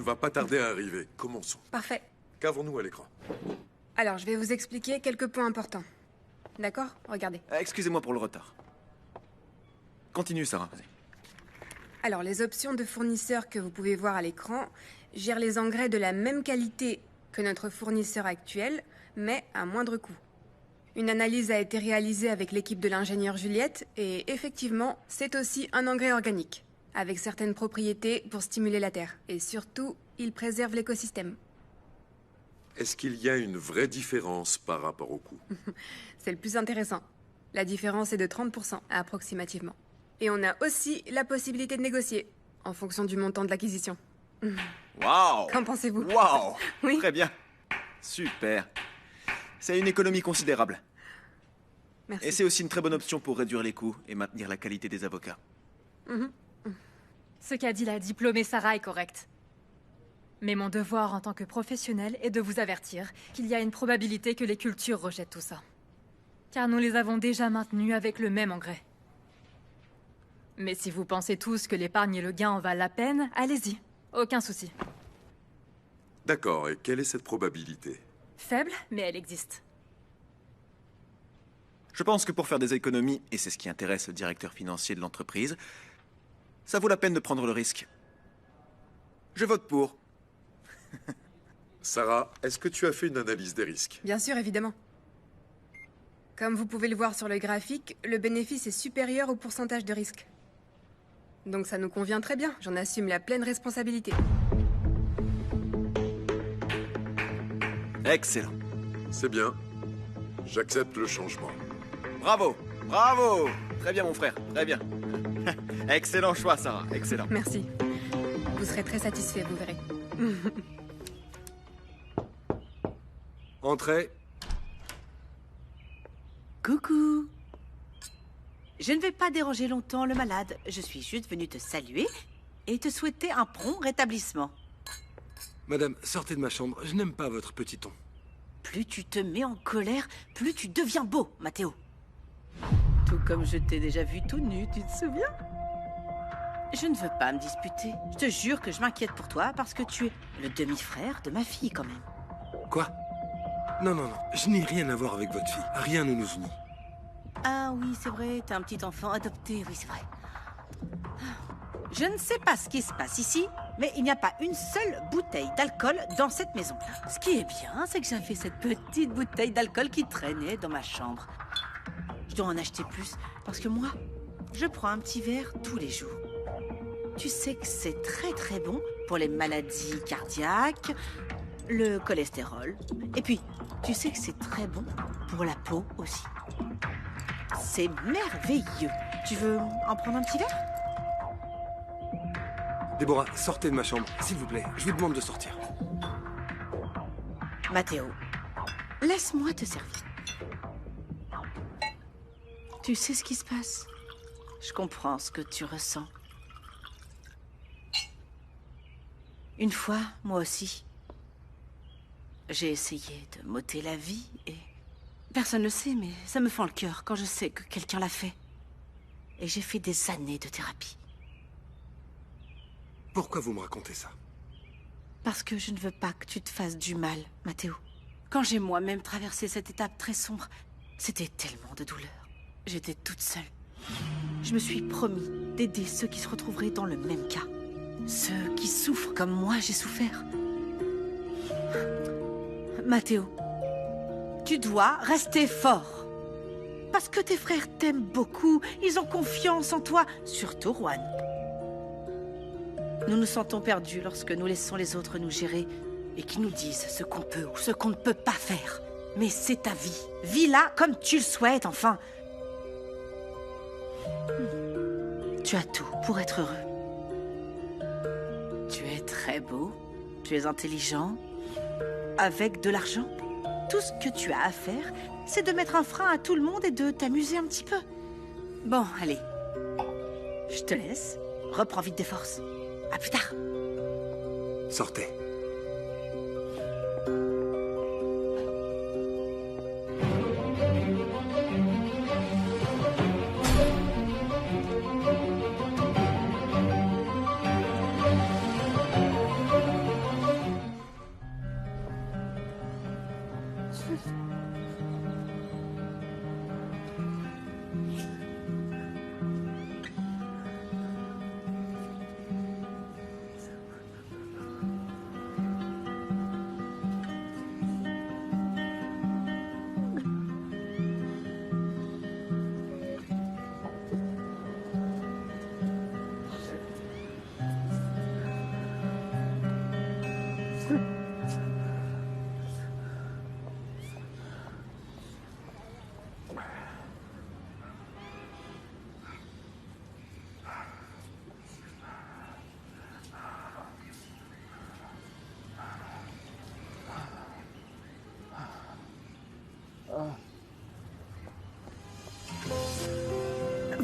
ne va pas tarder à arriver. Commençons. Parfait. Qu'avons-nous à l'écran? Alors, je vais vous expliquer quelques points importants. D'accord? Regardez. Excusez-moi pour le retard. Continue, Sarah. Vas-y. Alors, les options de fournisseurs que vous pouvez voir à l'écran gèrent les engrais de la même qualité que notre fournisseur actuel, mais à moindre coût. Une analyse a été réalisée avec l'équipe de l'ingénieur Juliette, et effectivement, c'est aussi un engrais organique, avec certaines propriétés pour stimuler la terre. Et surtout, il préserve l'écosystème. Est-ce qu'il y a une vraie différence par rapport au coût? C'est le plus intéressant. La différence est de 30%, approximativement. Et on a aussi la possibilité de négocier, en fonction du montant de l'acquisition. Waouh! Qu'en pensez-vous? Waouh! Oui. Très bien. Super. C'est une économie considérable. Merci. Et c'est aussi une très bonne option pour réduire les coûts et maintenir la qualité des avocats. Ce qu'a dit la diplômée Sarah est correct. Mais mon devoir en tant que professionnel est de vous avertir qu'il y a une probabilité que les cultures rejettent tout ça. Car nous les avons déjà maintenus avec le même engrais. Mais si vous pensez tous que l'épargne et le gain en valent la peine, allez-y. Aucun souci. D'accord, et quelle est cette probabilité? Faible, mais elle existe. Je pense que pour faire des économies, et c'est ce qui intéresse le directeur financier de l'entreprise, ça vaut la peine de prendre le risque. Je vote pour. Sarah, est-ce que tu as fait une analyse des risques? Bien sûr, évidemment. Comme vous pouvez le voir sur le graphique, le bénéfice est supérieur au pourcentage de risque. Donc ça nous convient très bien, j'en assume la pleine responsabilité. Excellent. C'est bien. J'accepte le changement. Bravo! Bravo! Très bien, mon frère. Très bien. Excellent choix, Sarah. Excellent. Merci. Vous serez très satisfait, vous verrez. Entrez. Coucou. Je ne vais pas déranger longtemps le malade. Je suis juste venue te saluer et te souhaiter un prompt rétablissement. Madame, sortez de ma chambre. Je n'aime pas votre petit ton. Plus tu te mets en colère, plus tu deviens beau, Mathéo. Tout comme je t'ai déjà vu tout nu, tu te souviens? Je ne veux pas me disputer. Je te jure que je m'inquiète pour toi parce que tu es le demi-frère de ma fille quand même. Quoi? Non, non, non. Je n'ai rien à voir avec votre fille. Rien ne nous unit. Ah oui, c'est vrai, t'as un petit enfant adopté, oui, c'est vrai. Je ne sais pas ce qui se passe ici, mais il n'y a pas une seule bouteille d'alcool dans cette maison. Ce qui est bien, c'est que j'avais cette petite bouteille d'alcool qui traînait dans ma chambre. Je dois en acheter plus, parce que moi, je prends un petit verre tous les jours. Tu sais que c'est très très bon pour les maladies cardiaques, le cholestérol. Et puis, tu sais que c'est très bon pour la peau aussi. C'est merveilleux. Tu veux en prendre un petit verre? Déborah, sortez de ma chambre, s'il vous plaît. Je vous demande de sortir. Mathéo, laisse-moi te servir. Tu sais ce qui se passe? Je comprends ce que tu ressens. Une fois, moi aussi, j'ai essayé de m'ôter la vie et... Personne ne le sait, mais ça me fend le cœur quand je sais que quelqu'un l'a fait. Et j'ai fait des années de thérapie. Pourquoi vous me racontez ça? Parce que je ne veux pas que tu te fasses du mal, Mathéo. Quand j'ai moi-même traversé cette étape très sombre, c'était tellement de douleur. J'étais toute seule. Je me suis promis d'aider ceux qui se retrouveraient dans le même cas. Ceux qui souffrent comme moi j'ai souffert. Mathéo, tu dois rester fort. Parce que tes frères t'aiment beaucoup, ils ont confiance en toi, surtout Juan. Nous nous sentons perdus lorsque nous laissons les autres nous gérer et qui nous disent ce qu'on peut ou ce qu'on ne peut pas faire. Mais c'est ta vie. Vis-la comme tu le souhaites, enfin. Tu as tout pour être heureux. Tu es très beau, tu es intelligent, avec de l'argent. Tout ce que tu as à faire, c'est de mettre un frein à tout le monde et de t'amuser un petit peu. Bon, allez. Je te laisse. Reprends vite des forces. À plus tard. Sortez.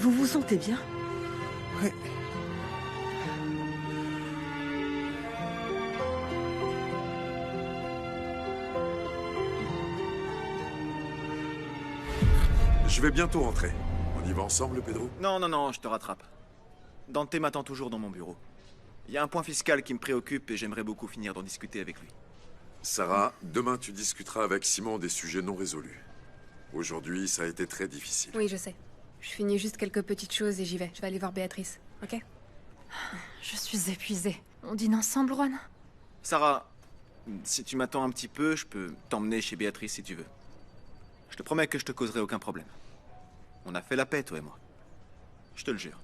Vous vous sentez bien? Oui. Je vais bientôt rentrer. On y va ensemble, Pedro? Non, non, non, je te rattrape. Dante m'attend toujours dans mon bureau. Il y a un point fiscal qui me préoccupe et j'aimerais beaucoup finir d'en discuter avec lui. Sarah, demain tu discuteras avec Simon des sujets non résolus. Aujourd'hui, ça a été très difficile. Oui, je sais. Je finis juste quelques petites choses et j'y vais. Je vais aller voir Béatrice, ok? Je suis épuisée. On dîne ensemble, Juan? Sarah, si tu m'attends un petit peu, je peux t'emmener chez Béatrice si tu veux. Je te promets que je te causerai aucun problème. On a fait la paix, toi et moi. Je te le jure.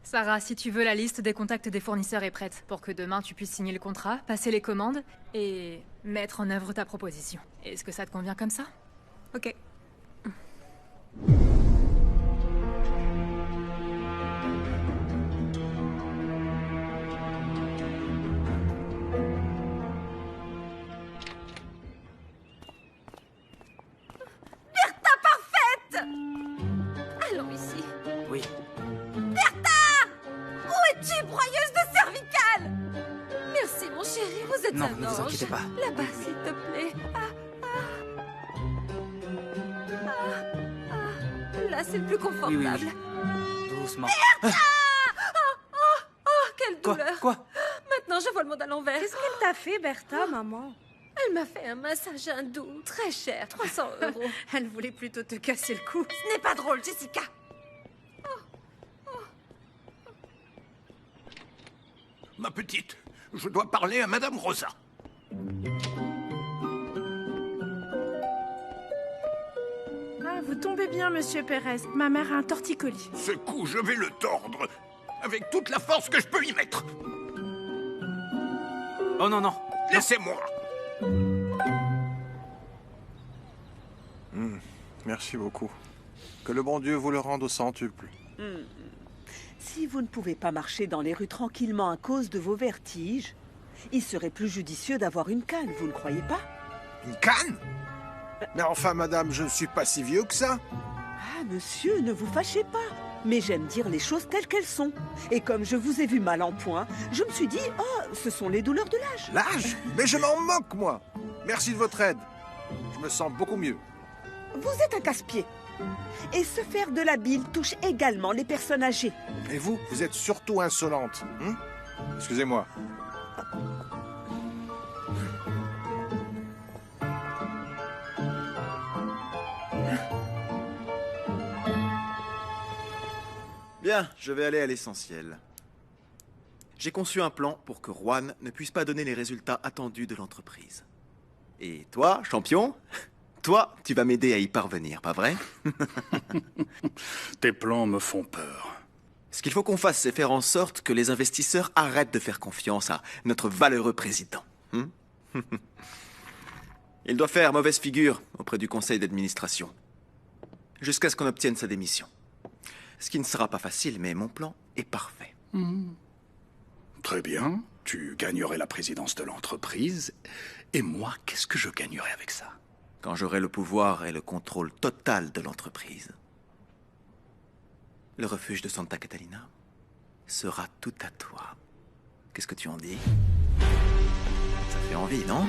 Sarah, si tu veux, la liste des contacts des fournisseurs est prête pour que demain tu puisses signer le contrat, passer les commandes et mettre en œuvre ta proposition. Est-ce que ça te convient comme ça? Ok. Allons ici. Oui. Où es-tu, broyeuse de cervicales? Merci, mon chéri, vous êtes Non, un ne vous ange. inquiétez pas. Là-bas, s'il te plaît. Là, c'est le plus confortable. Doucement. Oh, quelle douleur. Quoi? Maintenant, je vois le monde à l'envers. Qu'est-ce qu'elle t'a fait, Bertha, maman? Elle m'a fait un massage hindou, très cher, 300 €. Elle voulait plutôt te casser le cou. Ce n'est pas drôle, Jessica. Ma petite, je dois parler à Madame Rosa. Ah, vous tombez bien, monsieur Pérez. Ma mère a un torticolis. Ce coup, je vais le tordre, avec toute la force que je peux y mettre. Oh non, non. Laissez-moi. Merci beaucoup. Que le bon Dieu vous le rende au centuple. Si vous ne pouvez pas marcher dans les rues tranquillement à cause de vos vertiges, il serait plus judicieux d'avoir une canne, vous ne croyez pas? Une canne? Mais enfin, madame, je ne suis pas si vieux que ça. Ah, monsieur, ne vous fâchez pas. Mais j'aime dire les choses telles qu'elles sont. Et comme je vous ai vu mal en point, je me suis dit, oh, ce sont les douleurs de l'âge. L'âge? Mais je m'en moque, moi. Merci de votre aide. Je me sens beaucoup mieux. Vous êtes un casse-pied. Et se faire de la bile touche également les personnes âgées. Et vous, vous êtes surtout insolente. Excusez-moi. Bien, je vais aller à l'essentiel. J'ai conçu un plan pour que Juan ne puisse pas donner les résultats attendus de l'entreprise. Et toi, champion, toi, tu vas m'aider à y parvenir, pas vrai? Tes plans me font peur. Ce qu'il faut qu'on fasse, c'est faire en sorte que les investisseurs arrêtent de faire confiance à notre valeureux président. Il doit faire mauvaise figure auprès du conseil d'administration, jusqu'à ce qu'on obtienne sa démission. Ce qui ne sera pas facile, mais mon plan est parfait. Très bien. Tu gagnerais la présidence de l'entreprise. Et moi, qu'est-ce que je gagnerais avec ça? Quand j'aurai le pouvoir et le contrôle total de l'entreprise, le refuge de Santa Catalina sera tout à toi. Qu'est-ce que tu en dis? Ça fait envie, non?